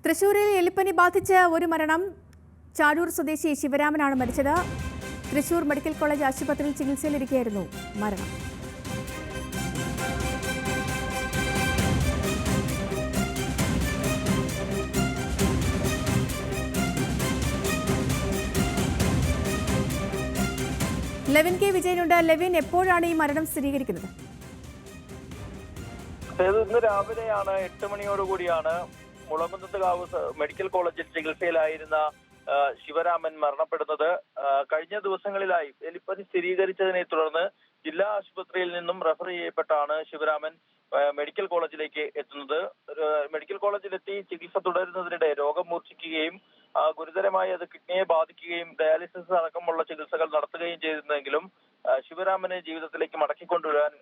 തൃശൂരിൽ എലിപ്പനി ബാധിച്ച് ഒരു മരണം. ചാഴൂർ സ്വദേശി ശിവരാമനാണ് മരിച്ചത്. തൃശൂർ മെഡിക്കൽ കോളേജ് ആശുപത്രിയിൽ ചികിത്സയിലിരിക്കുകയായിരുന്നു മരണം. Levin K വിജയനുണ്ട്. ലെവിൻ, എപ്പോഴാണ് ഈ മരണം സ്ഥിരീകരിക്കുന്നത്? ഇന്ന് രാവിലെയാണ് 8 മണിയോടുകൂടിയാണ് മുളകുന്നത്തുകാവ് മെഡിക്കൽ കോളേജിൽ ചികിത്സയിലായിരുന്ന ശിവരാമൻ മരണപ്പെടുന്നത്. കഴിഞ്ഞ ദിവസങ്ങളിലായി എലിപ്പനി സ്ഥിരീകരിച്ചതിനെ തുടർന്ന് ജില്ലാ ആശുപത്രിയിൽ നിന്നും റെഫർ ചെയ്യപ്പെട്ടാണ് ശിവരാമൻ മെഡിക്കൽ കോളേജിലേക്ക് എത്തുന്നത്. മെഡിക്കൽ കോളേജിലെത്തി ചികിത്സ തുടരുന്നതിനിടെ രോഗം മൂർച്ഛിക്കുകയും ഗുരുതരമായി അത് കിഡ്നിയെ ബാധിക്കുകയും ഡയാലിസിസ് അടക്കമുള്ള ചികിത്സകൾ നടത്തുകയും ചെയ്തിരുന്നെങ്കിലും ശിവരാമനെ ജീവിതത്തിലേക്ക് മടക്കിക്കൊണ്ടുവരാൻ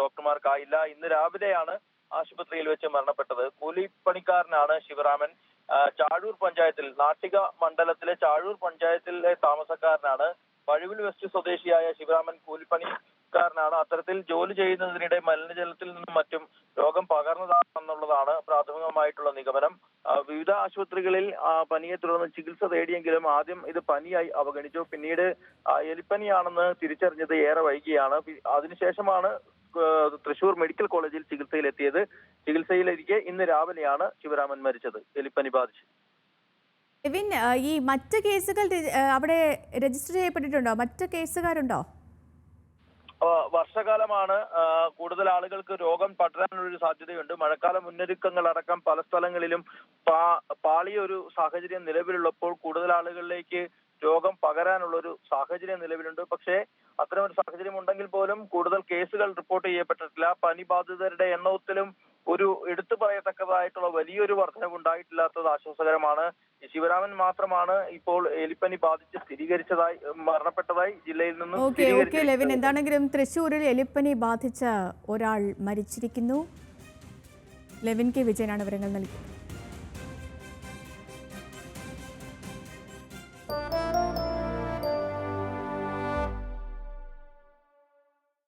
ഡോക്ടർമാർക്കായില്ല. ഇന്ന് രാവിലെയാണ് ആശുപത്രിയിൽ വെച്ച് മരണപ്പെട്ടത്. കൂലിപ്പണിക്കാരനാണ് ശിവരാമൻ. ചാഴൂർ പഞ്ചായത്തിൽ, നാട്ടിക മണ്ഡലത്തിലെ ചാഴൂർ പഞ്ചായത്തിലെ താമസക്കാരനാണ്. പഴുവിൽ വെസ്റ്റ് സ്വദേശിയായ ശിവരാമൻ കൂലിപ്പണിക്കാരനാണ്. അത്തരത്തിൽ ജോലി ചെയ്യുന്നതിനിടെ മലിനജലത്തിൽ നിന്നും മറ്റും രോഗം പകർന്നതാണെന്നുള്ളതാണ് പ്രാഥമികമായിട്ടുള്ള നിഗമനം. വിവിധ ആശുപത്രികളിൽ പനിയെ തുടർന്ന് ചികിത്സ തേടിയെങ്കിലും ആദ്യം ഇത് പനിയായി അവഗണിച്ചു. പിന്നീട് എലിപ്പനിയാണെന്ന് തിരിച്ചറിഞ്ഞത് ഏറെ വൈകിയാണ്. അതിനുശേഷമാണ് തൃശൂർ മെഡിക്കൽ കോളേജിൽ ചികിത്സയിലെത്തിയത്. ചികിത്സയിലിരിക്കെ ഇന്ന് രാവിലെയാണ് ശിവരാമൻ മരിച്ചത്, എലിപ്പനി ബാധിച്ച്. ലെവിൻ, ഈ മറ്റ് കേസുകൾ അവിടെ രജിസ്റ്റർ ചെയ്യപ്പെട്ടിട്ടുണ്ടോ? മറ്റ് കേസുകാരുണ്ടോ? വർഷകാലമാണ്. കൂടുതൽ ആളുകൾക്ക് രോഗം പടരാനുള്ളൊരു സാധ്യതയുണ്ട്. മഴക്കാല മുന്നൊരുക്കങ്ങൾ അടക്കം പല സ്ഥലങ്ങളിലും പാളിയൊരു സാഹചര്യം നിലവിലുള്ളപ്പോൾ കൂടുതൽ ആളുകളിലേക്ക് രോഗം പകരാനുള്ളൊരു സാഹചര്യം നിലവിലുണ്ട്. പക്ഷേ അത്തരമൊരു സാഹചര്യം ഉണ്ടെങ്കിൽ പോലും കൂടുതൽ കേസുകൾ റിപ്പോർട്ട് ചെയ്യപ്പെട്ടിട്ടില്ല. പനി ബാധിതരുടെ എണ്ണത്തിലും ഒരു എടുത്തു പറയത്തക്കതായിട്ടുള്ള വലിയൊരു വർധനവ് ഉണ്ടായിട്ടില്ലാത്തത് ആശ്വാസകരമാണ്. ശിവരാമൻ മാത്രമാണ് ഇപ്പോൾ എലിപ്പനി ബാധിച്ച് മരണപ്പെട്ടതായി ജില്ലയിൽ നിന്നും. ഓക്കെ ലെവിൻ, എന്താണെങ്കിലും തൃശ്ശൂരിൽ എലിപ്പനി ബാധിച്ച ഒരാൾ മരിച്ചിരിക്കുന്നു. ലെവിൻ കെ വിജയനാണ് വിവരങ്ങൾ നൽകിയത്.